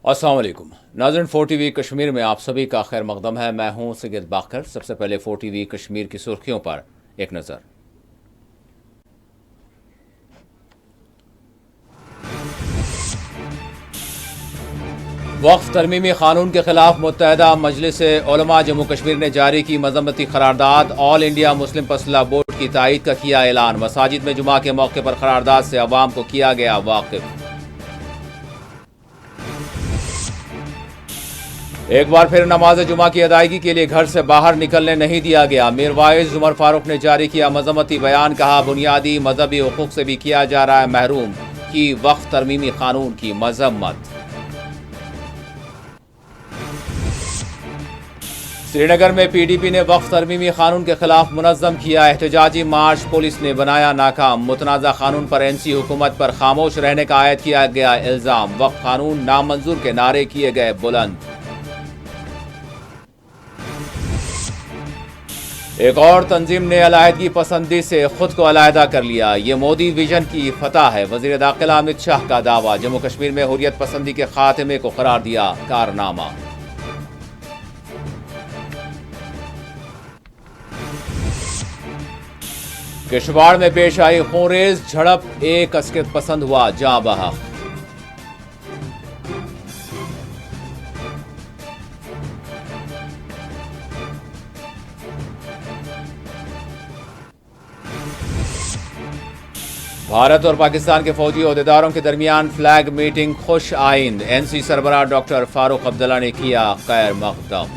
अस्सलाम वालेकुम नाज़रीन, 4 TV कश्मीर में आप सभी का खैर मकदम है। मैं हूं सैयद बाकर। सबसे पहले 4 TV कश्मीर की सुर्खियों पर एक नज़र। वक्फ तरमीमी कानून के खिलाफ मुत्तहदा मजलिस उलमा जम्मू कश्मीर ने जारी की मजम्मती करारदाद। ऑल इंडिया मुस्लिम फसला बोर्ड की तायीद का किया ऐलान। मसाजिद में जुमा के मौके पर करारदाद से अवाम को किया गया वाकिफ। एक बार फिर नमाज जुमा की अदायगी के लिए घर से बाहर निकलने नहीं दिया गया। मीर वाइज उमर फारूक ने जारी किया मजम्मती बयान। कहा, बुनियादी मजहबी हुकूक से भी किया जा रहा है महरूम। की वक्फ तरमीमी कानून की मजम्मत। श्रीनगर में PDP ने वक्फ तरमीमी कानून के खिलाफ मुनज़्ज़म किया एहतजाजी मार्च। पुलिस ने बनाया नाकाम। मुतनाज़ा कानून पर NC हुकूमत पर खामोश रहने का आयद किया गया इल्ज़ाम। वक्फ कानून नामंजूर के नारे किए गए बुलंद। एक और तंजीम ने अलहदगी पसंदी से खुद को अलहदा कर लिया। ये मोदी विजन की फतह है। वज़ीर दाखिला अमित शाह का दावा। जम्मू कश्मीर में हुर्रियत पसंदी के खात्मे को करार दिया कारनामा। किश्तवाड़ में पेश आई खूंरेज झड़प। एक अस्कित पसंद हुआ जाँ बहक। भारत और पाकिस्तान के फौजी ओहदेदारों के दरमियान फ्लैग मीटिंग खुश आइंद। NC सरबराह डॉक्टर फारूक अब्दुल्ला ने किया खैर मकदम।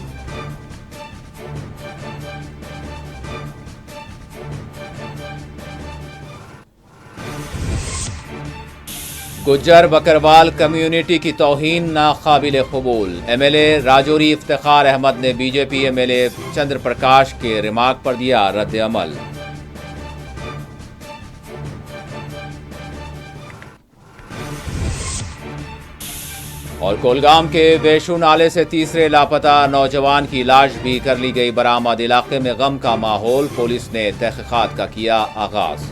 गुज्जर बकरवाल कम्युनिटी की तौहीन नाकाबिल कबूल। MLA राजौरी इफ्तिखार अहमद ने BJP MLA चंद्र प्रकाश के रिमार्क पर दिया रद्द अमल। और कोलगाम के वेशु नाले से तीसरे लापता नौजवान की लाश भी कर ली गई बरामद। इलाके में गम का माहौल। पुलिस ने तहकीकात का किया आगाज।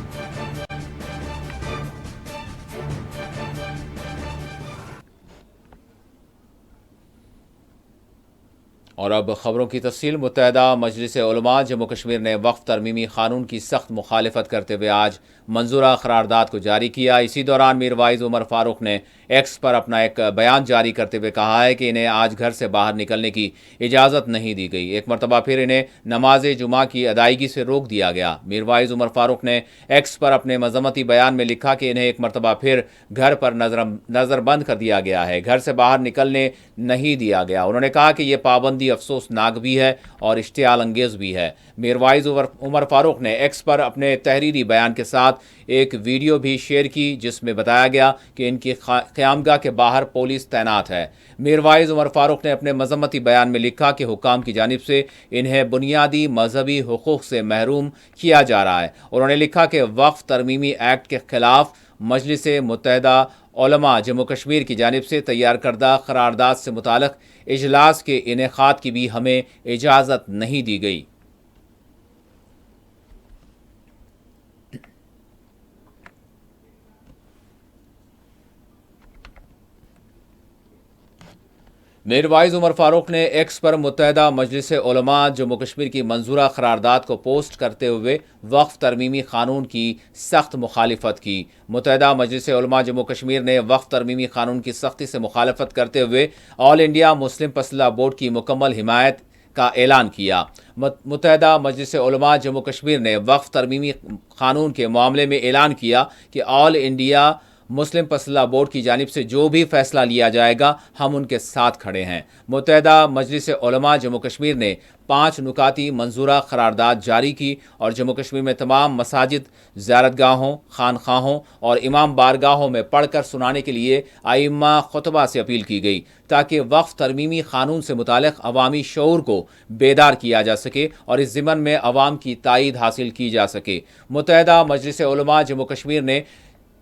और अब खबरों की तफसील। मुत्तहदा मजलिस उलमा जम्मू कश्मीर ने वक्फ तरमीमी कानून की सख्त मुखालिफत करते हुए आज मंजूरा करारदाद को जारी किया। इसी दौरान मीर वाइज उमर फारूक ने X पर अपना एक बयान जारी करते हुए कहा है कि इन्हें आज घर से बाहर निकलने की इजाज़त नहीं दी गई। एक मरतबा फिर इन्हें नमाज जुमा की अदायगी से रोक दिया गया। मीर वाइज उमर फारूक ने X पर अपने मजम्मती बयान में लिखा कि इन्हें एक मरतबा फिर घर पर नज़रबंद कर दिया गया है, घर से बाहर निकलने नहीं दिया गया। उन्होंने कहा कि यह पाबंदी अफसोसनाक भी है और इश्तियाल अंगेज भी है। मीर वाइज उमर फारूक ने X पर अपने तहरीरी बयान के साथ एक वीडियो भी शेयर की जिसमें बताया गया कि इनकी क़यामगाह के बाहर पुलिस तैनात है। मीर वाइज उमर फारूक ने अपने मजम्मती बयान में लिखा कि हुकाम की जानिब से इन्हें बुनियादी मजहबी हुकूक से महरूम किया जा रहा है। उन्होंने लिखा कि वक्फ तरमीमी एक्ट के खिलाफ मजलिस मुत्तहदा उलमा जम्मू कश्मीर की जानिब से तैयार करदा करारदाद से मुताल्लिक़ इजलास के इनेकाद की भी हमें इजाज़त नहीं दी गई। मीर वाइज उमर फारूक ने X पर मुत्तहदा मजलिस उलमा जम्मू कश्मीर की मंजूरा करारदाद को पोस्ट करते हुए वक्फ तरमीमी कानून की सख्त मुखालिफत की। मुत्तहदा मजलिस उलमा जम्मू कश्मीर ने वक्फ तरमीमी कानून की सख्ती से मुखालफत करते हुए ऑल इंडिया मुस्लिम फसला बोर्ड की मुकम्मल हिमायत का ऐलान किया। मुत्तहदा मजलिस उलमा जम्मू कश्मीर ने वक्फ तरमीमी कानून के मामले में ऐलान किया कि ऑल इंडिया मुस्लिम फसला बोर्ड की जानिब से जो भी फैसला लिया जाएगा हम उनके साथ खड़े हैं। मुत्तहदा मजलिस उलमा जम्मू कश्मीर ने 5 नुकाती मंजूरा करारदाद जारी की और जम्मू कश्मीर में तमाम मसाजिद, ज़ियारतगाहों, खानखाहों और इमाम बारगाहों में पढ़कर सुनाने के लिए आइम्मा खुतबा से अपील की गई ताकि वक्फ तरमीमी कानून से मुताल्लिक़ अवामी शऊर को बेदार किया जा सके और इस ज़िमन में अवाम की तायीद हासिल की जा सके। मुत्तहदा मजलिस उलमा जम्मू कश्मीर ने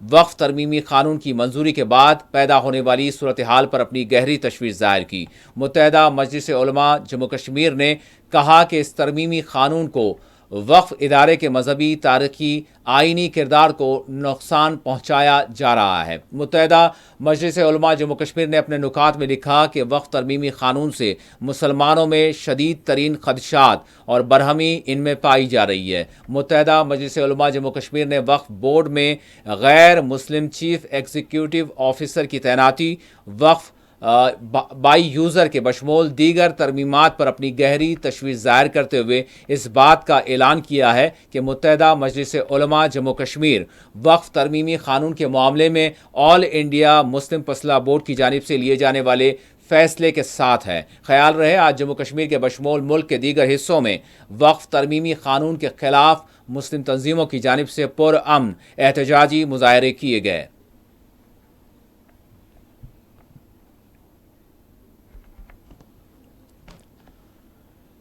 वक्फ तरमीमी कानून की मंजूरी के बाद पैदा होने वाली सूरत हाल पर अपनी गहरी तशवीश ज़ाहिर की। मुत्तहदा मजलिस उलमा जम्मू कश्मीर ने कहा कि इस तरमीमी कानून को वक्फ इदारे के मजहबी तारीखी आइनी किरदार को नुकसान पहुंचाया जा रहा है। मुत्तहिदा मजलिस उलमा जम्मू कश्मीर ने अपने नुकात में लिखा कि वक्फ तरमीमी कानून से मुसलमानों में शदीद तरीन खदशात और बरहमी इनमें पाई जा रही है। मुत्तहिदा मजलिस उलमा जम्मू कश्मीर ने वक्फ बोर्ड में गैर मुस्लिम चीफ एग्जीक्यूटिव ऑफिसर की तैनाती, वक्फ बाई यूज़र के बशमोल दीगर तरमीमात पर अपनी गहरी तशवीश ज़ाहिर करते हुए इस बात का ऐलान किया है कि मुत्तहिदा मजलिस उलमा जम्मू कश्मीर वक्फ तरमीमी कानून के मामले में ऑल इंडिया मुस्लिम फसला बोर्ड की जानिब से लिए जाने वाले फैसले के साथ है। ख्याल रहे, आज जम्मू कश्मीर के बशमोल मुल्क के दीगर हिस्सों में वक्फ तरमीमी कानून के खिलाफ मुस्लिम तंजीमों की जानिब से पुरअमन एहतजाजी मुजाहरे किए गए।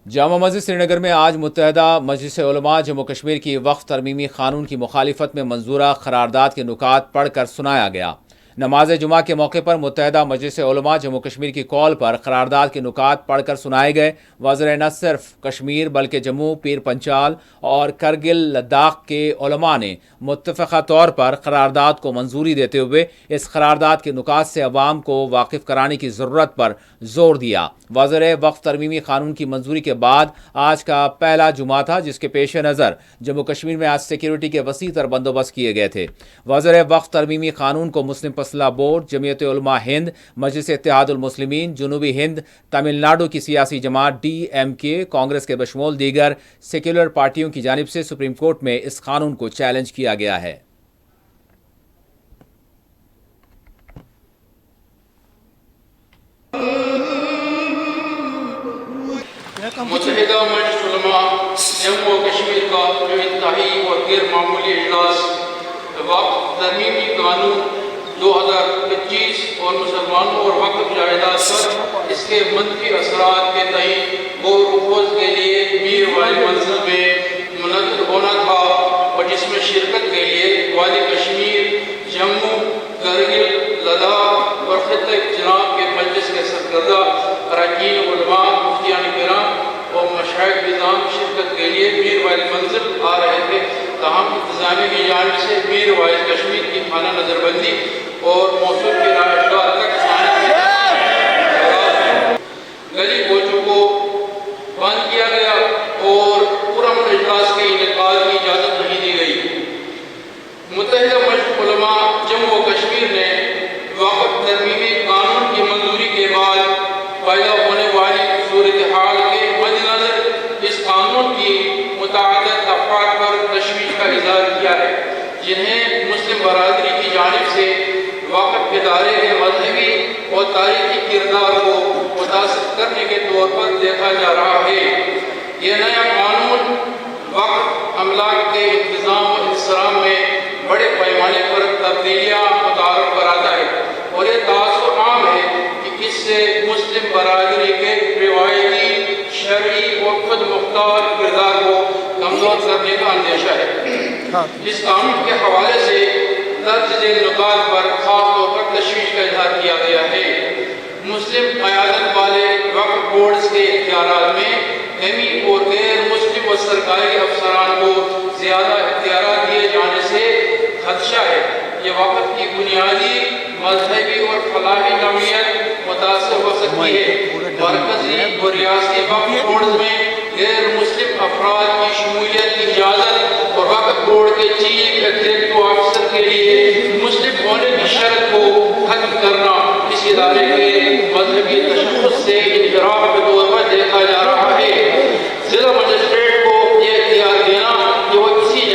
जामा मस्जिद श्रीनगर में आज मुत्तहिदा मजलिस उलमा जम्मू कश्मीर की वक्फ तरमीमी कानून की मुखालिफत में मंजूरा करारदाद के नुकात पढ़कर सुनाया गया। नमाज जुमा के मौके पर मुत्तहिदा मजलिस उलमा जम्मू कश्मीर की कॉल पर करारदाद के नुकात पढ़कर सुनाए गए। वज़ीर न सिर्फ कश्मीर बल्कि जम्मू, पीर पंचाल और करगिल लद्दाख के उलमा ने मुत्तफ़क़ा तौर पर करारदाद को मंजूरी देते हुए इस करारदाद के नुकात से अवाम को वाकिफ़ कराने की ज़रूरत पर जोर दिया। वज़ीर वक्फ तरमीमी कानून की मंजूरी के बाद आज का पहला जुमा था, जिसके पेश नज़र जम्मू कश्मीर में आज सिक्योरिटी के वसी तर बंदोबस्त किए गए थे। वज़ीर वक्फ तरमीमी कानून को मुस्लिम फसला बोर्ड, जमीयत उलमा हिंद, मजलिस इत्तेहादुल मुस्लिमीन, जनूबी हिंद, तमिलनाडु की सियासी जमात DMK, कांग्रेस के बशमोल दीगर सेक्युलर पार्टियों की जानिब से सुप्रीम कोर्ट में इस कानून को चैलेंज किया गया है। मुत्तहिदा मजलिस उलमा जम्मू कश्मीर का जो इंतहाई और गैर मामूली इजलास वक्फ तरमीमी कानून 2025 और मुसलमानों और वक्फ जायदाद पर इसके मनफी असरात के तई गौर के लिए मीर वाली मंजिल में मुनक़िद होना था और जिसमें शिरकत के लिए वाली कश्मीर, जम्मू, करगिल, लद्दाख और खित्ते जनाब के मजलिस के सरकर्दा अरकान उलमा, मुफ्तियान किराम और मशाइख निज़ाम शिरकत के लिए मीर वाइज मंजिल आ रहे थे। तमाम इंतज़ामिया की जानिब से मीर वाइज कश्मीर की खाना नज़रबंदी और मौसूल के रायगाह तक गली कोचों को बंद किया गया और पुरअमन इजलास के इनेकाद की इजाज़त नहीं दी गई। मुत्तहिदा मजलिस उलमा जम्मू कश्मीर ने वक्फ तरमीमी कानून की मंजूरी के बाद पैदा होने वाली सूरत हाल के मद्देनज़र इस कानून की मुतअद्दिद अफ़राद पर तशवीश का इज़हार किया है, जिन्हें मुस्लिम बरादरी की जानिब से वक्फ इदारे के मजहबी और तारीखी किरदार को मुतासिर करने के तौर पर देखा जा रहा है। यह नया कानून वक्फ अमलाक के इंतज़ाम और इंतज़ाम में बड़े पैमाने पर तब्दीलियाँ मुतारफ़ कराता है और यह तासुर आम है कि इससे मुस्लिम बरादरी के रिवायती, शरई और खुद मुख्तार किरदार को कमज़ोर करने का अंदेशा है। इस कानून के हवाले से दर्ज झेल नुकात पर खास तौर पर तशवीश का इज़हार किया गया है। मुस्लिम क़यादत वाले वक्फ बोर्ड्स के इख्तियारात में एमी और गैर मुस्लिम और सरकारी अफसरान को ज़्यादा इख्तियारात दिए जाने से खदशा है। ये वक्फ की बुनियादी मजहबी और फलाही नौइयत मुतासर हो सकती है। मरकजी और रियासती वक्फ बोर्ड में गैर मुस्लिम अफराद की शमूलियत की इजाज़त और वक्फ बोर्ड के चीफ एग्जीक्यूटिव ऑफिसर के लिए मुस्लिम होने की शर्त को खत्म करना इस इदारे के मजहबी तशख़्ख़ुस से इनहराफ के तौर पर देखा जा रहा है। ज़िला मजिस्ट्रेट को यह इख्तियार देना कि वो किसी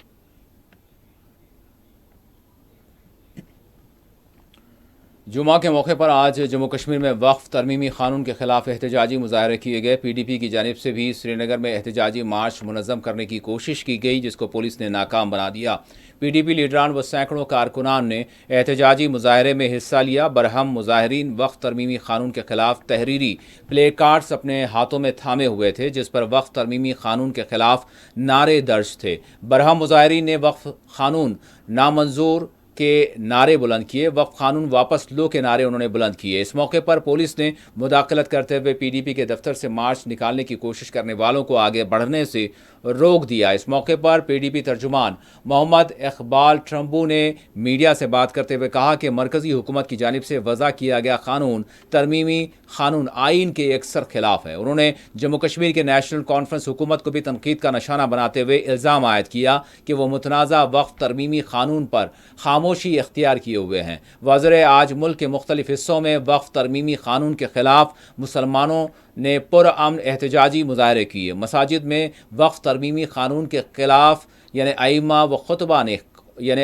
जुमा के मौके पर आज जम्मू कश्मीर में वक्फ तरमीमी कानून के खिलाफ एहतजाजी मुजाहरे किए गए। PDP की जानिब से भी श्रीनगर में एहतजाजी मार्च मुनज़्ज़म करने की कोशिश की गई, जिसको पुलिस ने नाकाम बना दिया। PDP लीडरान व सैकड़ों कारकुनान ने एहतजाजी मुजाहरे में हिस्सा लिया। बरहम मुजाहरीन वक्फ तरमीमी कानून के खिलाफ तहरीरी प्ले कार्ड्स अपने हाथों में थामे हुए थे, जिस पर वक्फ तरमीमी कानून के खिलाफ नारे दर्ज थे। बरहम मुजाहरीन ने वक्फ कानून नामंजूर, के नारे बुलंद किए, वक्फ कानून वापस लो के नारे उन्होंने बुलंद किए। इस मौके पर पुलिस ने मुदाखलत करते हुए पीडीपी के दफ्तर से मार्च निकालने की कोशिश करने वालों को आगे बढ़ने से रोक दिया। इस मौके पर पीडीपी तर्जुमान मोहम्मद इकबाल ट्रम्बू ने मीडिया से बात करते हुए कहा कि मरकजी हुकूमत की जानिब से वज़ा किया गया कानून तरमीमी कानून आइन के अक्सर खिलाफ है। उन्होंने जम्मू कश्मीर के नेशनल कॉन्फ्रेंस हुकूमत को भी तनकीद का निशाना बनाते हुए इल्ज़ाम आयद किया कि वो मुतनाज़ा वक्फ तरमीमी कानून पर खामोशी इख्तियार किए हुए हैं। वज़ीर आज मुल्क के मुख्तलिफ हिस्सों में वक्फ तरमीमी कानून के खिलाफ मुसलमानों ने पुरअमन एहतजाजी मुजाहरे किए। मसाजिद में वक्फ तरमीमी कानून के खिलाफ यानी आइम्मा व खुतबा ने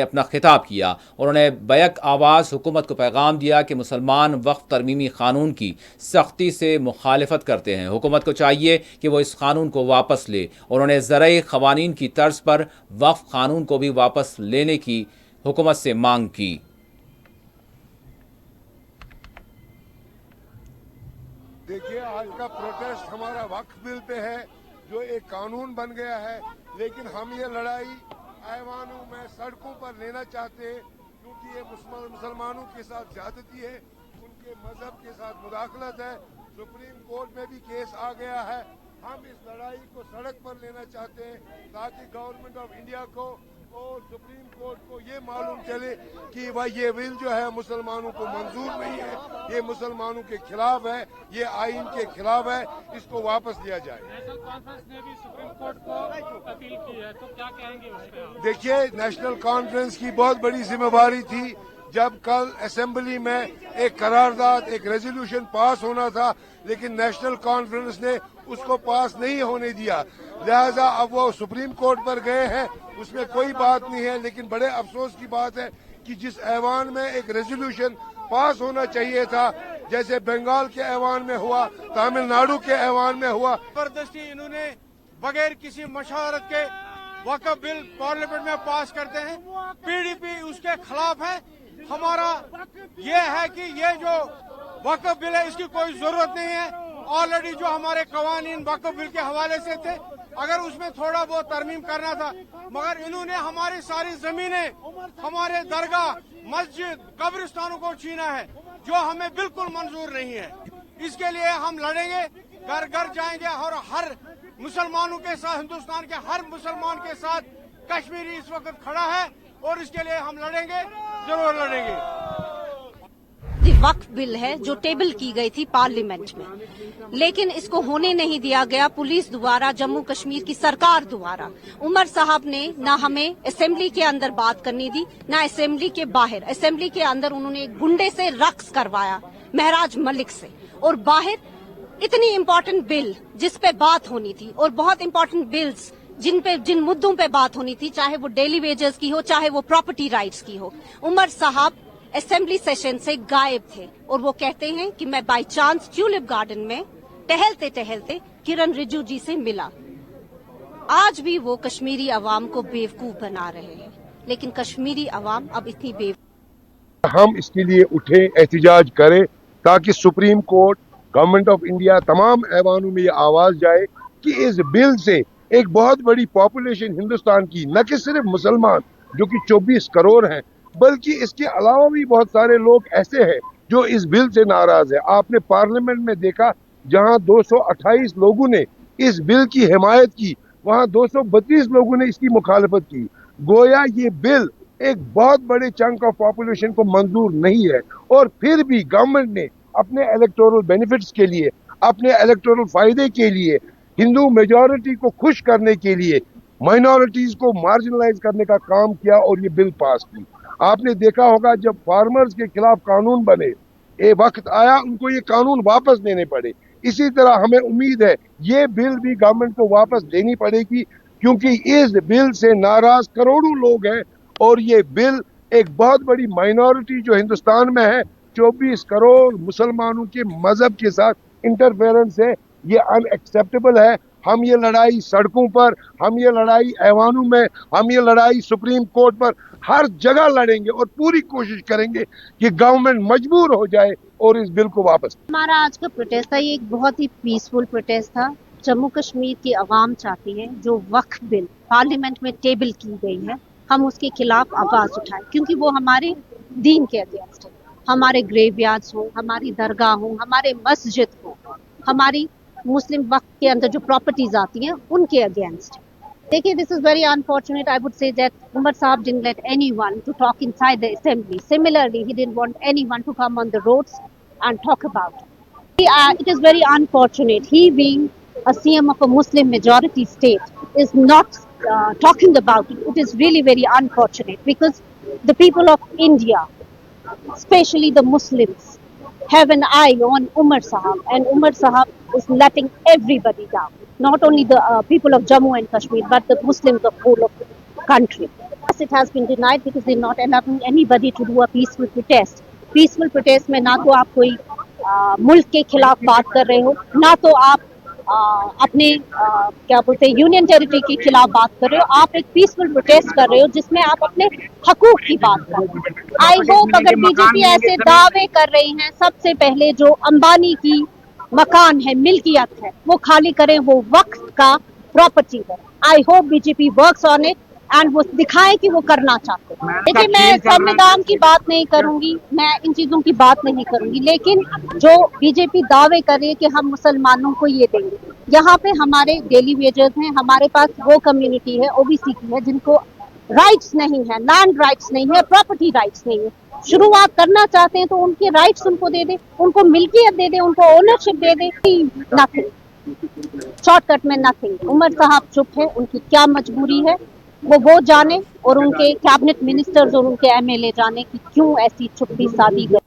अपना खिताब किया। उन्होंने बैक आवाज़ हुकूमत को पैगाम दिया कि मुसलमान वक्फ तरमीमी कानून की सख्ती से मुखालिफत करते हैं। हुकूमत को चाहिए कि वो इस कानून को वापस ले। उन्होंने ज़रई क़वानीन की तर्ज पर वक्फ कानून को भी वापस लेने की हुकूमत से मांग की। देखिए, आज का प्रोटेस्ट हमारा वक्फ बिल पे है जो एक कानून बन गया है, लेकिन हम ये लड़ाई ऐवानों में सड़कों पर लेना चाहते हैं क्योंकि ये मुसलमानों के साथ ज्यादती है, उनके मजहब के साथ मुदाखलत है। सुप्रीम कोर्ट में भी केस आ गया है। हम इस लड़ाई को सड़क पर लेना चाहते हैं ताकि गवर्नमेंट ऑफ इंडिया को और सुप्रीम कोर्ट को ये मालूम चले कि भाई ये बिल जो है मुसलमानों को मंजूर नहीं है, ये मुसलमानों के खिलाफ है, ये आइन के खिलाफ है, इसको वापस लिया जाए। नेशनल कॉन्फ्रेंस ने भी सुप्रीम कोर्ट को अपील की है, तो क्या कहेंगे उस पर? देखिए, नेशनल कॉन्फ्रेंस की बहुत बड़ी जिम्मेवारी थी। जब कल असेंबली में एक करारदाद, एक रेजोल्यूशन पास होना था, लेकिन नेशनल कॉन्फ्रेंस ने उसको पास नहीं होने दिया, लिहाजा अब वो सुप्रीम कोर्ट पर गए हैं। उसमें कोई बात नहीं है, लेकिन बड़े अफसोस की बात है कि जिस ऐवान में एक रेजोल्यूशन पास होना चाहिए था, जैसे बंगाल के ऐवान में हुआ, तमिलनाडु के ऐवान में हुआ, जबरदस्ती इन्होंने बगैर किसी मशावरत के वक्फ बिल पार्लियामेंट में पास करते हैं। पीडीपी उसके खिलाफ है। हमारा ये है कि ये जो वक्फ बिल है इसकी कोई जरूरत नहीं है। ऑलरेडी जो हमारे कवानीन वक्फ बिल के हवाले से थे, अगर उसमें थोड़ा बहुत तरमीम करना था, मगर इन्होंने हमारी सारी जमीनें, हमारे दरगाह, मस्जिद, कब्रिस्तानों को छीना है, जो हमें बिल्कुल मंजूर नहीं है। इसके लिए हम लड़ेंगे, घर घर जाएंगे और हर मुसलमानों के साथ, हिंदुस्तान के हर मुसलमान के साथ कश्मीरी इस वक्त खड़ा है और इसके लिए हम लड़ेंगे, जरूर लड़ेंगे। वक्फ बिल है जो टेबल की गई थी पार्लियामेंट में, लेकिन इसको होने नहीं दिया गया पुलिस द्वारा, जम्मू कश्मीर की सरकार द्वारा। उमर साहब ने ना हमें असेंबली के अंदर बात करनी दी, ना असेंबली के बाहर। असेंबली के अंदर उन्होंने एक गुंडे से रक्स करवाया, महराज मलिक से, और बाहर इतनी इम्पोर्टेंट बिल जिस पे बात होनी थी, और बहुत इम्पोर्टेंट बिल्स जिन मुद्दों पे बात होनी थी, चाहे वो डेली वेजेस की हो, चाहे वो प्रॉपर्टी राइट्स की हो, उमर साहब असेंबली सेशन से गायब थे। और वो कहते हैं कि मैं बाय चांस ट्यूलिप गार्डन में टहलते टहलते किरण रिजिजू जी से मिला। आज भी वो कश्मीरी अवाम को बेवकूफ बना रहे हैं, लेकिन कश्मीरी अवाम अब इतनी बेवकूफ। हम इसके लिए उठे, एहतिजाज करें ताकि supreme court, government of India, तमाम ऐवानों में ये आवाज जाए कि इस बिल से एक बहुत बड़ी पॉपुलेशन हिंदुस्तान की, न कि सिर्फ मुसलमान जो कि 24 करोड़ हैं, बल्कि इसके अलावा भी बहुत सारे लोग ऐसे हैं जो इस बिल से नाराज है। आपने पार्लियामेंट में देखा जहां 228 लोगों ने इस बिल की हिमायत की, वहां 232 लोगों ने इसकी मुखालफत की। गोया ये बिल एक बहुत बड़े चंक ऑफ पॉपुलेशन को मंजूर नहीं है, और फिर भी गवर्नमेंट ने अपने इलेक्टोरल बेनिफिट्स के लिए, अपने इलेक्टोरल फायदे के लिए, हिंदू मेजॉरिटी को खुश करने के लिए माइनॉरिटीज को मार्जिनलाइज करने का काम किया और ये बिल पास की। आपने देखा होगा जब फार्मर्स के खिलाफ कानून बने, ये वक्त आया उनको ये कानून वापस लेने पड़े। इसी तरह हमें उम्मीद है ये बिल भी गवर्नमेंट को वापस लेनी पड़ेगी, क्योंकि इस बिल से नाराज करोड़ों लोग हैं, और ये बिल एक बहुत बड़ी माइनॉरिटी जो हिंदुस्तान में है, 24 करोड़ मुसलमानों के मजहब के साथ इंटरफेरेंस है, ये अनएक्सेप्टेबल है। हम ये लड़ाई सड़कों पर, हम ये लड़ाई ऐवानों में, हम ये लड़ाई सुप्रीम कोर्ट पर, हर जगह लड़ेंगे और पूरी कोशिश करेंगे कि गवर्नमेंट मजबूर हो जाए और इस बिल को वापस। हमारा आज का प्रोटेस्ट था, ये एक बहुत ही पीसफुल प्रोटेस्ट था। जम्मू कश्मीर की आवाम चाहती है जो वक्फ बिल पार्लियामेंट में टेबल की गई है, हम उसके खिलाफ आवाज़ उठाएं, क्योंकि वो हमारे दीन के अगेंस्ट है। हमारे ग्रेवयार्ड्स हो, हमारी दरगाह हो, हमारे मस्जिद हो, हमारी मुस्लिम वक्त के अंदर जो प्रॉपर्टीज आती हैं उनके अगेंस्ट। देखिए, this is very unfortunate. I would say that Omar साहब didn't let anyone to talk inside the assembly. Similarly, he didn't want anyone to come on the roads and talk about it. It is very unfortunate. He being a CM of a Muslim majority state is not talking about it. It is really very unfortunate because the people of India, especially the Muslims, have an eye on Umar Sahab, and Umar Sahab is letting everybody down. Not only the people of Jammu and Kashmir, but the Muslims of whole of the country. Yes, it has been denied because they're not allowing anybody to do a peaceful protest. Peaceful protest में ना तो आप कोई मुल्क के खिलाफ बात कर रहे हो, ना तो आप अपने क्या बोलते हैं यूनियन टेरिटरी के खिलाफ बात कर रहे हो। आप एक पीसफुल प्रोटेस्ट कर रहे हो जिसमें आप अपने हकूक की बात कर रहे हो। आई होप अगर बीजेपी ऐसे दावे कर रही हैं, सबसे पहले जो अंबानी की मकान है, मिल्कियत है, वो खाली करें, वो वक्त का प्रॉपर्टी है। I hope BJP works on it and वो दिखाएं कि वो करना चाहते हैं। देखिए, मैं संविधान की बात नहीं करूंगी, मैं इन चीजों की बात नहीं करूंगी, लेकिन जो बीजेपी दावे कर रही है कि हम मुसलमानों को ये देंगे, यहाँ पे हमारे डेली वेजर्स हैं, हमारे पास वो कम्युनिटी है ओबीसी की है जिनको राइट्स नहीं है, लैंड राइट्स नहीं है, प्रॉपर्टी राइट्स नहीं है। शुरुआत करना चाहते हैं तो उनके राइट्स उनको दे दे, उनको मिल्कियत दे दे, उनको ओनरशिप दे दे। नथिंग, शॉर्टकट में नथिंग। उमर साहब चुप है, उनकी क्या मजबूरी है वो जाने, और उनके कैबिनेट मिनिस्टर्स और उनके एमएलए जाने कि क्यों ऐसी चुप्पी साधी गई।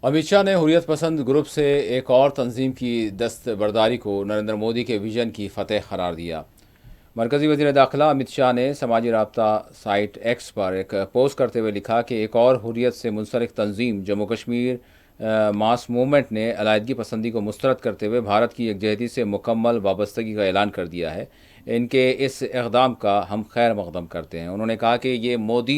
अमित शाह ने हुर्रियत पसंद ग्रुप से एक और तंजीम की दस्तबरदारी को नरेंद्र मोदी के विजन की फतेह करार दिया। मरकजी वज़ीर दाखिला अमित शाह ने समाजी राब्ता साइट एक्स पर एक पोस्ट करते हुए लिखा कि एक और हुर्रियत से मुंसलिक तंजीम जम्मू कश्मीर मास मूवमेंट ने अलायदगी पसंदी को मुस्तरद करते हुए भारत की यकजहती से मुकम्मल वाबस्तगी का ऐलान कर दिया है। इनके इस इक़दाम का हम खैर मक़दम करते हैं। उन्होंने कहा कि ये मोदी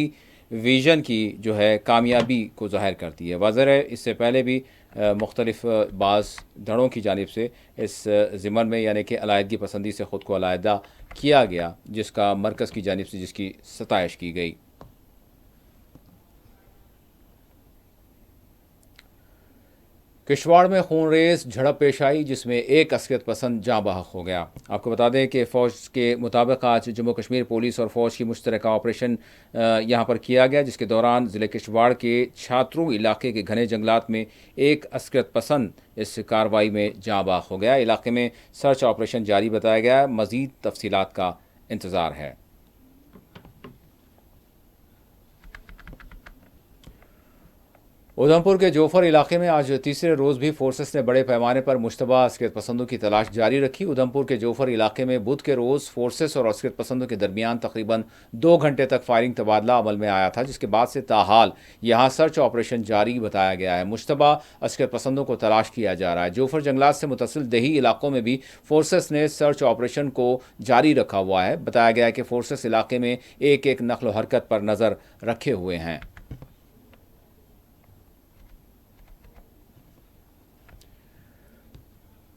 विज़न की जो है कामयाबी को ज़ाहिर करती है। वाज़ेह है, इससे पहले भी मुख्तलिफ़ बाज़ धड़ों की जानिब से इस ज़िमन में यानी कि अलायदगी पसंदी से ख़ुद को अलहदा किया गया, जिसका मरकज़ की जानिब से जिसकी सताइश की गई। किश्तवाड़ में खूनरेज़ झड़प पेश आई जिसमें एक अस्करियत पसंद जाँ बहक हो गया। आपको बता दें कि फ़ौज के मुताबिक आज जम्मू कश्मीर पुलिस और फ़ौज की मुश्तरका ऑपरेशन यहाँ पर किया गया, जिसके दौरान ज़िले किश्तवाड़ के छात्रों इलाके के घने जंगलात में एक अस्करियत पसंद इस कार्रवाई में जाँ बहक हो गया। इलाके में सर्च ऑपरेशन जारी बताया गया। मज़ीद तफसीलात का इंतज़ार है। उधमपुर के जोफर इलाके में आज तीसरे रोज़ भी फोर्सेस ने बड़े पैमाने पर मुश्तबा अस्करियत पसंदों की तलाश जारी रखी। उधमपुर के जोफर इलाके में बुध के रोज़ फोर्सेस और अस्करियत पसंदों के दरमियान तकरीबन 2 घंटे तक फायरिंग तबादला अमल में आया था, जिसके बाद से ताहाल यहाँ सर्च ऑपरेशन जारी बताया गया है। मुश्तबा अस्करियत पसंदों को तलाश किया जा रहा है। जोफर जंगलात से मुतसिल दही इलाकों में भी फोर्सेस ने सर्च ऑपरेशन को जारी रखा हुआ है। बताया गया है कि फोर्सेस इलाके में एक एक नक्ल व हरकत पर नज़र रखे हुए हैं।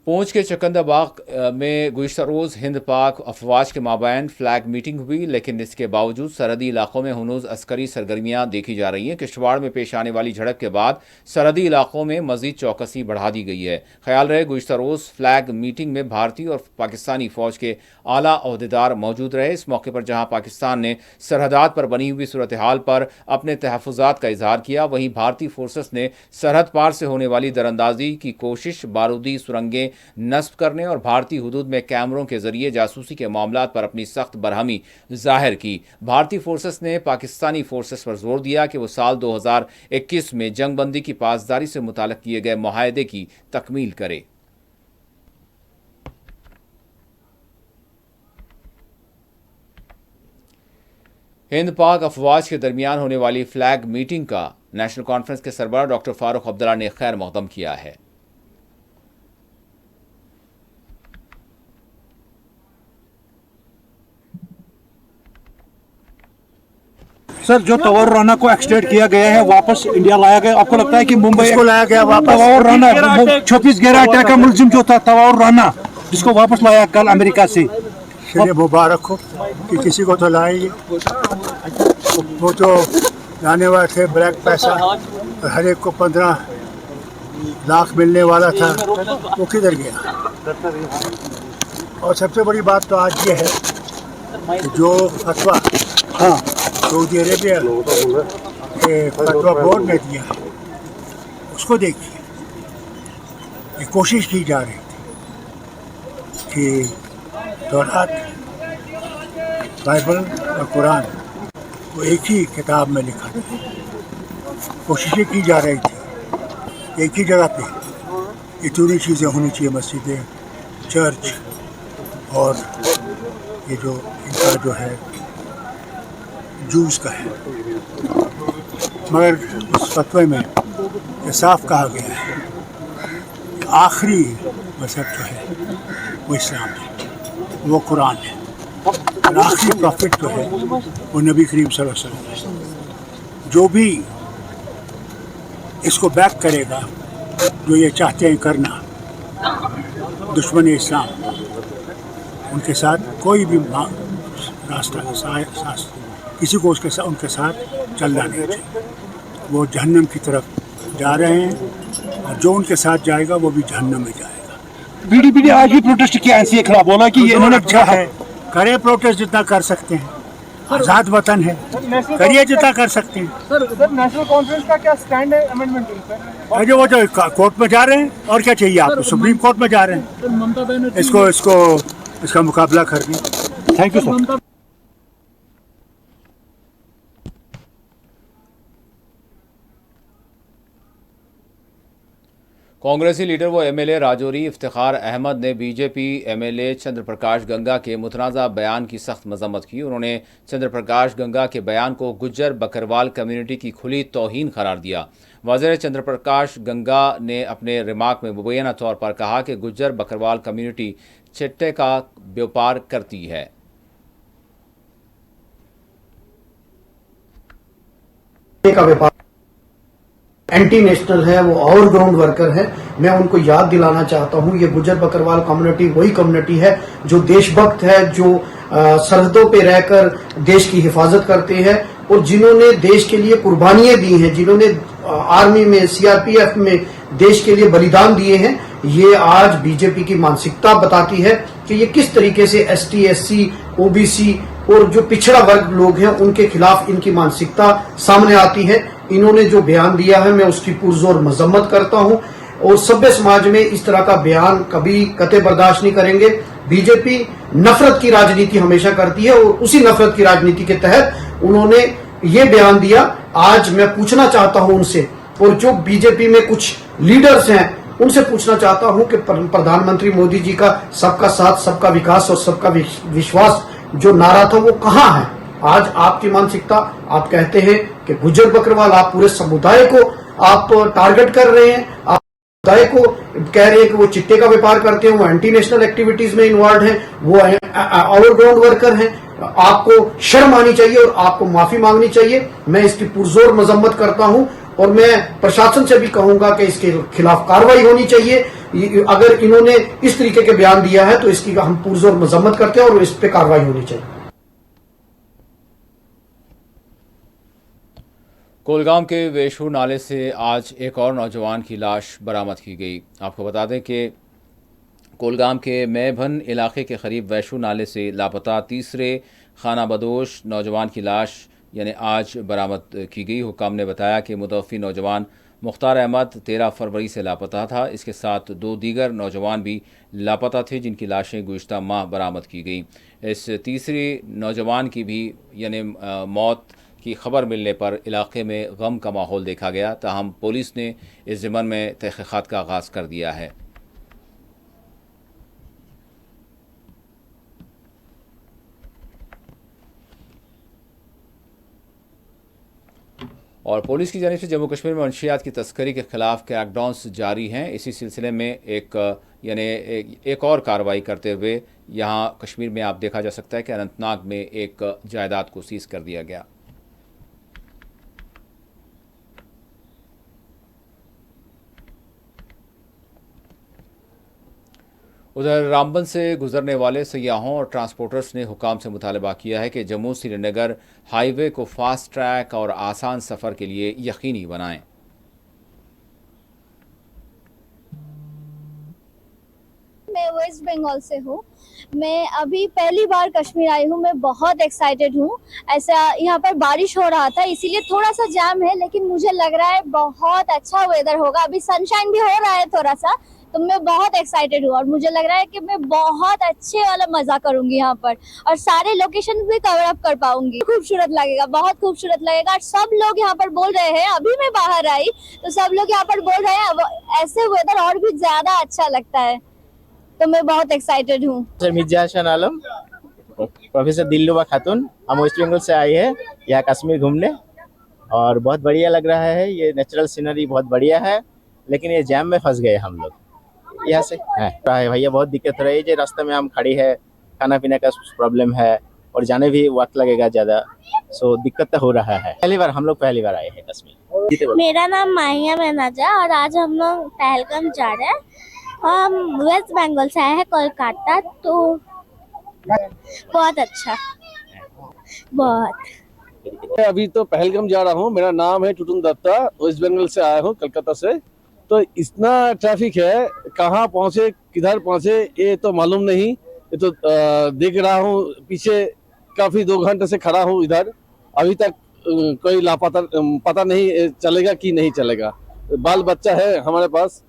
पूंछ के चकंदाबाग में गुज़िश्ता रोज़ हिंद पाक अफवाज के माबैन फ्लैग मीटिंग हुई, लेकिन इसके बावजूद सरहदी इलाकों में हनूज़ अस्करी सरगर्मियाँ देखी जा रही हैं। किश्तवाड़ में पेश आने वाली झड़प के बाद सरहदी इलाकों में मज़ीद चौकसी बढ़ा दी गई है। ख्याल रहे गुज़िश्ता रोज़ फ्लैग मीटिंग में भारतीय और पाकिस्तानी फ़ौज के आला अहदेदार मौजूद रहे। इस मौके पर जहाँ पाकिस्तान ने सरहदात पर बनी हुई सूरत हाल पर अपने तहफ़्फ़ुज़ात का इजहार किया, वहीं भारतीय फोर्सेस ने सरहद पार से होने वाली दरअंदाजी की कोशिश, बारूदी सुरंगें नस्ब करने और भारतीय हुदूद में कैमरों के जरिए जासूसी के मामलात पर अपनी सख्त बरहमी जाहिर की। भारतीय फोर्सेस ने पाकिस्तानी फोर्सेस पर जोर दिया कि वो साल 2021 में जंगबंदी की पासदारी से मुताल्लिक़ किए गए मुआहदे की तकमील करे। हिंद पाक अफवाज के दरमियान होने वाली फ्लैग मीटिंग का नेशनल कॉन्फ्रेंस के सरबराह डॉक्टर फारूक अब्दुल्ला ने खैर मक़दम किया है। सर, जो तवार राना को एक्सट्रेट किया गया है, वापस इंडिया लाया गया, आपको लगता है कि मुंबई को लाया गया वापस? तवार राना 26 11 अटैक का मुलजिम जो था तवार राना, जिसको वापस लाया कल अमेरिका से, चलिए मुबारक हो कि किसी को तो लाएंगे। वो तो लाने वाले थे ब्लैक पैसा, और हर एक को 15 लाख मिलने वाला था, वो किधर गया? और सबसे बड़ी बात तो आज ये है कि जो फतवा सऊदी अरेबिया के फतवा बोर्ड ने दिया है, उसको देखिए। ये कोशिश की जा रही थी कि तौरात, बाइबल और कुरान को एक ही किताब में लिखा जाए। कोशिशें की जा रही थी एक ही जगह पे इतनी चीज़ें होनी चाहिए, मस्जिदें, चर्च, और ये जो इनका जो है जूस का है। मगर उस फतवे में ये साफ कहा गया है कि आखिरी मजहब जो है वो इस्लाम है, वो कुरान है, और आखिरी प्रॉफिट जो है वो नबी करीम सल्लल्लाहु अलैहि वसल्लम है। जो भी इसको बैक करेगा, जो ये चाहते हैं करना, दुश्मन इस्लाम, उनके साथ कोई भी रास्ता किसी को उनके साथ चलना नहीं चाहिए। वो जहन्नम की तरफ जा रहे हैं, और जो उनके साथ जाएगा वो भी जहन्नम में जाएगा। बीडीपी ने आज भी प्रोटेस्ट किया एनसीए के खिलाफ, बोला कि ये इन्होंने अच्छा है, करे प्रोटेस्ट जितना कर सकते हैं, आज़ाद वतन है, करिए जितना कर सकते हैं। सर नेशनल कॉन्फ्रेंस का क्या स्टैंड है अमेंडमेंट बिल पर? अरे वो तो कोर्ट में जा रहे हैं, और क्या चाहिए आपको? सुप्रीम कोर्ट में जा रहे हैं ममता बनर्जी इसका मुकाबला करने। Thank you sir. कांग्रेसी लीडर व एमएलए राजौरी इफ्तिखार अहमद ने बीजेपी एमएलए चंद्र प्रकाश गंगा के मुतनाज़ा बयान की सख्त मजम्मत की। उन्होंने चंद्र प्रकाश गंगा के बयान को गुज्जर बकरवाल कम्युनिटी की खुली तौहीन करार दिया। वज़ीर चंद्र प्रकाश गंगा ने अपने रिमार्क में मुबैना तौर पर कहा कि गुज्जर बकरवाल कम्युनिटी चिट्टे का व्यापार करती है। एंटी नेशनल है, वो ऑल ग्राउंड वर्कर है। मैं उनको याद दिलाना चाहता हूं, ये गुज्जर बकरवाल कम्युनिटी वही कम्युनिटी है जो देशभक्त है, जो सरहदों पे रहकर देश की हिफाजत करते हैं, और जिन्होंने देश के लिए कुर्बानियां दी हैं, जिन्होंने आर्मी में, सीआरपीएफ में देश के लिए बलिदान दिए हैं। ये आज बीजेपी की मानसिकता बताती है कि ये किस तरीके से एसटी, एससी, ओबीसी और जो पिछड़ा वर्ग लोग हैं उनके खिलाफ इनकी मानसिकता सामने आती है। इन्होंने जो बयान दिया है मैं उसकी पुरजोर मजम्मत करता हूं, और सभ्य समाज में इस तरह का बयान कभी कतई बर्दाश्त नहीं करेंगे। बीजेपी नफरत की राजनीति हमेशा करती है, और उसी नफरत की राजनीति के तहत उन्होंने ये बयान दिया। आज मैं पूछना चाहता हूं उनसे, और जो बीजेपी में कुछ लीडर्स हैं उनसे पूछना चाहता हूं कि प्रधानमंत्री मोदी जी का सबका साथ, सबका विकास और सबका विश्वास जो नारा था वो कहां है? आज आपकी मानसिकता, आप कहते हैं कि गुज्जर बकरवाल, आप पूरे समुदाय को आप टारगेट कर रहे हैं, आप समुदाय को कह रहे हैं कि वो चिट्टे का व्यापार करते हैं, वो एंटी नेशनल एक्टिविटीज में इन्वॉल्व हैं, वो ओवरग्राउंड वर्कर हैं। आपको शर्म आनी चाहिए और आपको माफी मांगनी चाहिए। मैं इसकी पुरजोर मजम्मत करता हूं, और मैं प्रशासन से भी कहूंगा कि इसके खिलाफ कार्रवाई होनी चाहिए। अगर इन्होंने इस तरीके के बयान दिया है तो इसकी हम पुरजोर मजम्मत करते हैं और इस पे कार्रवाई होनी चाहिए। कोलगाम के वेशू नाले से आज एक और नौजवान की लाश बरामद की गई। आपको बता दें कि कोलगाम के मैभन इलाके के करीब वैशू नाले से लापता तीसरे खाना बदोश नौजवान की लाश यानी आज बरामद की गई। हुक्म ने बताया कि मुतवफ़ी नौजवान मुख्तार अहमद 13 फरवरी से लापता था। इसके साथ 2 दीगर नौजवान भी लापता थे जिनकी लाशें गुज़िश्ता माह बरामद की गई। इस तीसरी नौजवान की भी यानी मौत की खबर मिलने पर इलाके में गम का माहौल देखा गया। ताहम पुलिस ने इस ज़िम्मन में तहक़ीक़ात का आगाज़ कर दिया है। और पुलिस की जानिब से जम्मू कश्मीर में मंशियात की तस्करी के खिलाफ क्रैकडाउन्स जारी हैं। इसी सिलसिले में एक और कार्रवाई करते हुए यहाँ कश्मीर में आप देखा जा सकता है कि अनंतनाग में एक जायदाद को सीज कर दिया गया। उधर रामबन से गुजरने वाले सयाहों और ट्रांसपोर्टर्स ने हुकाम से मुतालबा किया है कि जम्मू श्रीनगर हाईवे को फास्ट ट्रैक और आसान सफ़र के लिए यकीनी बनाएं। मैं वेस्ट बंगाल से हूँ। मैं अभी पहली बार कश्मीर आई हूँ। मैं बहुत एक्साइटेड हूँ। ऐसा यहाँ पर बारिश हो रहा था इसीलिए थोड़ा सा जाम है, लेकिन मुझे लग रहा है बहुत अच्छा वेदर होगा। अभी सनशाइन भी हो रहा है थोड़ा सा, तो मैं बहुत एक्साइटेड हूँ और मुझे लग रहा है कि मैं बहुत अच्छे वाला मजा करूंगी यहाँ पर और सारे लोकेशन भी कवर अप कर पाऊंगी। खूबसूरत लगेगा, बहुत खूबसूरत लगेगा। और सब लोग यहाँ पर बोल रहे हैं, अभी मैं बाहर आई तो सब लोग यहाँ पर बोल रहे हैं ऐसे वेदर और भी ज्यादा अच्छा लगता है, तो मैं बहुत एक्साइटेड हूँ। सर मिर्जा हसन आलम, प्रोफेसर दिलरुबा खातून, हम वेस्ट बंगाल से आए हैं यहाँ कश्मीर घूमने और बहुत बढ़िया लग रहा है। ये नेचुरल सीनरी बहुत बढ़िया है, लेकिन ये जैम में फंस गए हम लोग यहाँ से है भैया। बहुत दिक्कत हो रही है, रास्ते में हम खड़ी है, खाना पीने का प्रॉब्लम है और जाने भी वक्त लगेगा ज़्यादा, सो दिक्कत तो हो रहा है। हम लोग पहली बार आए हैं कश्मीर। मेरा नाम माहिया महनाजा और आज हम लोग पहलगाम जा रहे हैं। हम वेस्ट बंगाल से आए हैं कोलकाता, तो बहुत अच्छा, बहुत। अभी तो पहलगाम जा रहा हूँ। मेरा नाम है टुटुन दत्ता, वेस्ट बंगाल से आया हूँ कलकत्ता से। तो इतना ट्रैफिक है, कहाँ पहुँचे किधर पहुँचे ये तो मालूम नहीं। ये तो देख रहा हूँ पीछे काफ़ी 2 घंटे से खड़ा हूँ इधर, अभी तक कोई लापता, पता नहीं चलेगा कि नहीं चलेगा। बाल बच्चा है हमारे पास,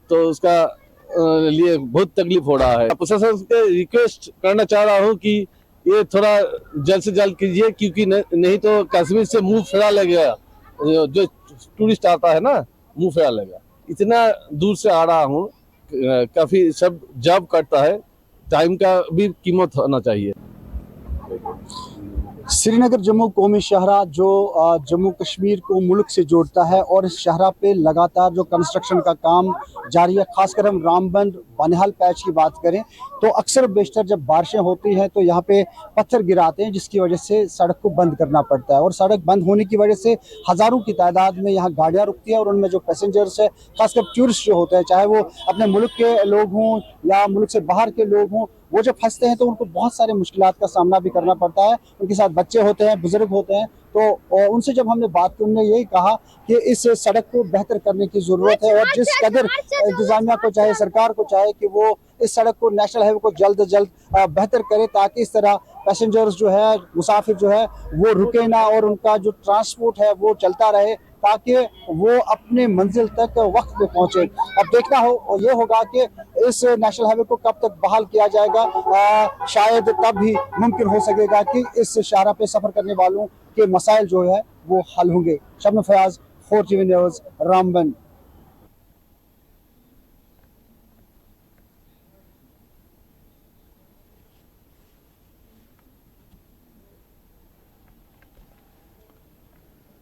तो उसका लिए बहुत तकलीफ हो रहा है। प्रशासन से रिक्वेस्ट करना चाह रहा हूँ कि ये थोड़ा जल्द से जल्द कीजिए, क्योंकि नहीं तो कश्मीर से मुंह फेरा लगेगा। जो टूरिस्ट आता है ना, मुंह फेरा लगेगा। इतना दूर से आ रहा हूँ, काफी सब जॉब करता है, टाइम का भी कीमत होना चाहिए। श्रीनगर जम्मू कौमी शाहरा जो जम्मू कश्मीर को मुल्क से जोड़ता है और इस शाहरा पे लगातार जो कंस्ट्रक्शन का काम जारी है। खासकर हम रामबन बानिहाल पैच की बात करें तो अक्सर बेशतर जब बारिशें होती हैं तो यहाँ पे पत्थर गिराते हैं, जिसकी वजह से सड़क को बंद करना पड़ता है और सड़क बंद होने की वजह से हज़ारों की तादाद में यहाँ गाड़ियाँ रुकती हैं और उनमें जो पैसेंजर्स है, खासकर टूरिस्ट जो होते हैं, चाहे वो अपने मुल्क के लोग हों या मुल्क से बाहर के लोग हों, वो जब फंसते हैं तो उनको बहुत सारे मुश्किलात का सामना भी करना पड़ता है। उनके साथ बच्चे होते हैं, बुजुर्ग होते हैं। तो उनसे जब हमने बात की, उन्होंने यही कहा कि इस सड़क को बेहतर करने की ज़रूरत है और जिस कदर इंतज़ामिया को चाहे, सरकार को चाहे कि वो इस सड़क को, नेशनल हाईवे को जल्द से जल्द बेहतर करे, ताकि इस तरह पैसेंजर्स जो है, मुसाफिर जो है, वो रुके ना और उनका जो ट्रांसपोर्ट है वो चलता रहे, ताकि वो अपने मंजिल तक वक्त पे पहुंचे। अब देखना हो ये होगा कि इस नेशनल हाईवे को कब तक बहाल किया जाएगा। शायद तब भी मुमकिन हो सकेगा कि इस शाहरा पे सफ़र करने वालों के मसाइल जो है वो हल होंगे। Shabnam Fayaz, 4 TV news, Ramban.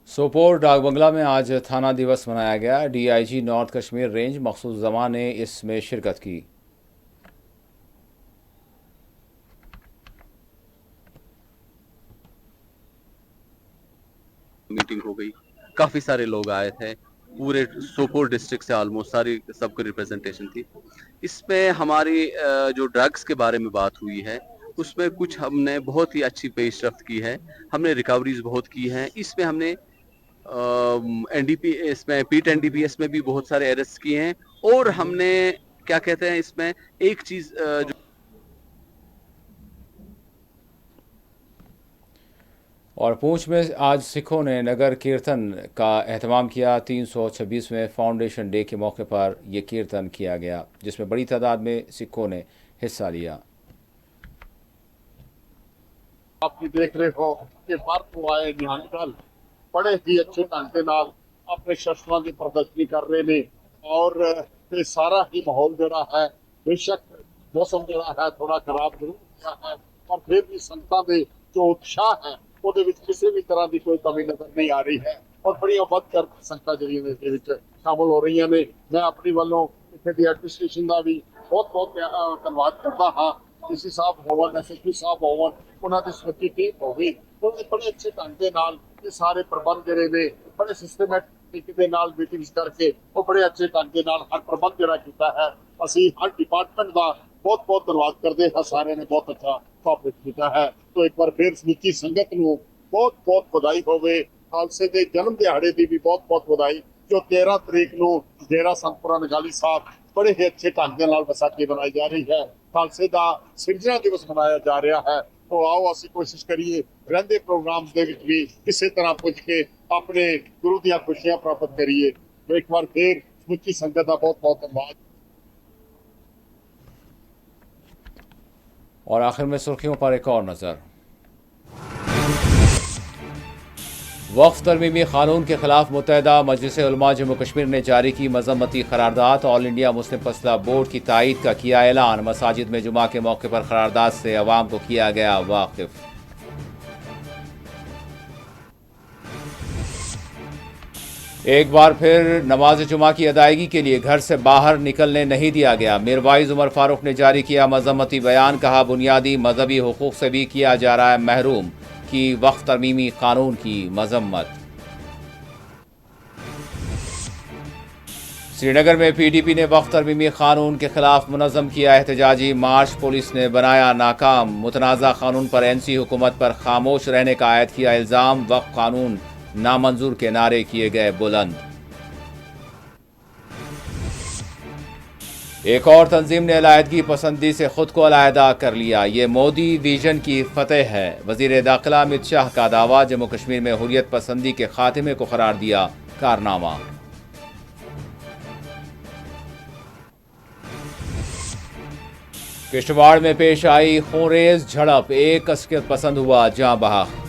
सोपोर डाक बंगला में आज थाना दिवस मनाया गया। DIG नॉर्थ कश्मीर रेंज मखसूस जमा ने इसमें शिरकत की। मीटिंग हो गई, काफी सारे लोग आए थे, पूरे सोपोर डिस्ट्रिक्ट से ऑलमोस्ट सारी सबको रिप्रेजेंटेशन थी। इसमें हमारी जो ड्रग्स के बारे में बात हुई है, उसमें कुछ हमने बहुत ही अच्छी पेशरफ्त की है। हमने रिकवरीज बहुत की हैं। इसमें हमने NDP, इसमें पीट NDPS में भी बहुत सारे अरेस्ट किए हैं। और हमने क्या कहते हैं, इसमें एक चीज जो और पूंछ में आज सिखों ने नगर कीर्तन का एहतमाम किया। 326वें फाउंडेशन डे के मौके पर यह कीर्तन किया गया, जिसमें बड़ी तादाद में सिखों ने हिस्सा लिया। आपकी देख रेख हो कि पार्क को आए निहंगल बड़े ही अच्छे ढंग के नाल अपने शस्त्रों की प्रदर्शनी कर रहे ने और ये सारा ही माहौल जरा है, बेशक मौसम जरा है थोड़ा खराब जरूर हुआ है, और फिर भी संगतां दे जो उत्साह है ਉਹਦੇ ਵਿੱਚ ਕਿਸੇ ਵੀ ਤਰ੍ਹਾਂ ਦੀ ਕੋਈ ਕਮੀ ਨਜ਼ਰ ਨਹੀਂ ਆ ਰਹੀ ਹੈ ਔਰ ਬੜੀਆਂ ਵੱਧ ਕਰ ਸੰਗਤਾਂ ਜਿਹੜੀਆਂ ਨੇ ਇਸ ਵਿੱਚ ਸ਼ਾਮਲ ਹੋ ਰਹੀਆਂ ਨੇ। ਮੈਂ ਆਪਣੀ ਵੱਲੋਂ ਇੱਥੇ ਦੀ ਐਡਮਿਨਿਸਟ੍ਰੇਸ਼ਨ ਦਾ ਵੀ ਬਹੁਤ ਬਹੁਤ ਧੰਨਵਾਦ ਕਰਦਾ ਹਾਂ। DC ਸਾਹਿਬ ਹੋਵਨ, SSP ਸਾਹਿਬ ਹੋਵਨ, ਉਹਨਾਂ ਦੀ ਸਮੁੱਚੀ ਟੀਮ ਹੋਵੇ, ਉਹ ਬੜੇ ਅੱਛੇ ਢੰਗ ਦੇ ਨਾਲ ਇਹ ਸਾਰੇ ਪ੍ਰਬੰਧ ਜਿਹੜੇ ਨੇ ਬੜੇ ਸਿਸਟਮੈਟਿਕ ਦੇ ਨਾਲ ਮੀਟਿੰਗਸ ਕਰਕੇ ਉਹ ਬੜੇ ਅੱਛੇ ਢੰਗ ਦੇ ਨਾਲ ਹਰ ਪ੍ਰਬੰਧ ਜਿਹੜਾ ਕੀਤਾ ਹੈ। ਅਸੀਂ ਹਰ ਡਿਪਾਰਟਮੈਂਟ ਦਾ बहुत बहुत धन्यवाद करते हैं। सारे ने बहुत अच्छा कोऑपरेट किया है। तो एक बार फिर समूची संगत ਨੂੰ ਬਹੁਤ ਬਹੁਤ ਵਧਾਈ ਹੋਵੇ। ਖਾਲਸੇ ਦੇ ਜਨਮ ਦਿਹਾੜੇ ਦੀ ਵੀ ਬਹੁਤ ਬਹੁਤ ਵਧਾਈ, ਜੋ 13 ਤਰੀਕ ਨੂੰ ਡੇਰਾ ਸੰਤਪੁਰਾ ਨਗਾਲੀ ਸਾਹਿਬ ਬੜੇ ਹੀ ਅੱਛੇ ਢੰਗ ਦੇ ਨਾਲ ਵਿਸਾਖੀ ਮਨਾਈ ਜਾ ਰਹੀ ਹੈ। ਖਾਲਸੇ ਦਾ ਸਿਰਜਣਾ ਦਿਵਸ ਮਨਾਇਆ ਜਾ ਰਿਹਾ ਹੈ। तो आओ ਅਸੀਂ ਕੋਸ਼ਿਸ਼ ਕਰੀਏ ਰਹਿੰਦੇ ਪ੍ਰੋਗਰਾਮ ਦੇ ਵਿੱਚ ਵੀ ਕਿਸੇ ਤਰ੍ਹਾਂ ਪੁੱਜ ਕੇ ਆਪਣੇ ਗੁਰੂ ਦੀਆਂ ਖੁਸ਼ੀਆਂ ਪ੍ਰਾਪਤ ਕਰੀਏ। तो एक बार फिर ਸਮੁੱਚੀ ਸੰਗਤ ਦਾ ਬਹੁਤ ਬਹੁਤ ਧੰਨਵਾਦ। और आखिर में सुर्खियों पर एक और नजर। वक्फ तरमीमी कानून के खिलाफ मुत्तहिदा मजलिस उलमा जम्मू कश्मीर ने जारी की मजम्मती करारदाद। ऑल इंडिया मुस्लिम फसला बोर्ड की तायद का किया ऐलान। मसाजिद में जुमा के मौके पर करारदाद से अवाम को किया गया वाकिफ। एक बार फिर नमाज जुमा की अदायगी के लिए घर से बाहर निकलने नहीं दिया गया। मीरवाइज उमर फारूक ने जारी किया मजम्मती बयान। कहा बुनियादी मजहबी हुकूक से भी किया जा रहा है महरूम। की वक्फ तरमीमी कानून की मजम्मत। श्रीनगर में पीडीपी ने वक्फ तरमीमी कानून के खिलाफ मुनज़्ज़म किया एहतजाजी मार्च। पुलिस ने बनाया नाकाम। मुतनाज़ा कानून पर एनसी हुकूमत पर खामोश रहने का आयद किया इल्ज़ाम। वक्फ कानून नामंजूर के नारे किए गए बुलंद। एक और तंजीम ने अलहदगी पसंदी से खुद को अलहदा कर लिया। ये मोदी विजन की फतेह है। वजीर दाखिला अमित शाह का दावा। जम्मू कश्मीर में हुर्रियत पसंदी के खात्मे को करार दिया कारनामा। किश्तवाड़ में पेश आई खूंरेज झड़प। एक अस्कियत पसंद हुआ जाँ बहक।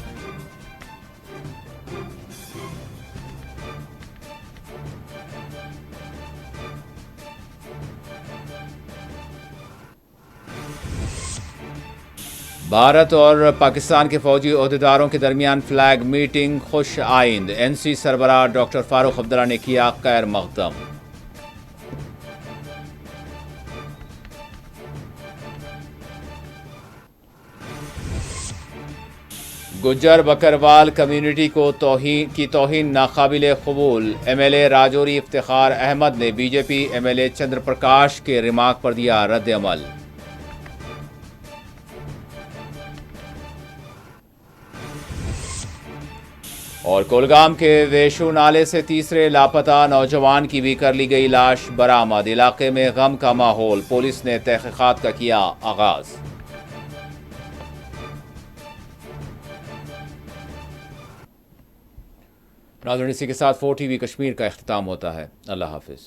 भारत और पाकिस्तान के फौजी ओहदेदारों के दरमियान फ्लैग मीटिंग खुश आइंद। एनसी सरबराह डॉक्टर फारूक अब्दुल्ला ने किया खैर मकदम। गुज्जर बकरवाल कम्युनिटी को तौहीन नाकाबिल कबूल। एमएलए राजौरी इफ्तिखार अहमद ने बीजेपी एमएलए चंद्र प्रकाश के रिमार्क पर दिया रद्द अमल। और कोलगाम के वेशु नाले से तीसरे लापता नौजवान की भी कर ली गई लाश बरामद। इलाके में गम का माहौल। पुलिस ने तहकीकात का किया आगाज। नाज़रीन, इसी के साथ 4 TV कश्मीर का इख्तिताम होता है। अल्लाह हाफिज।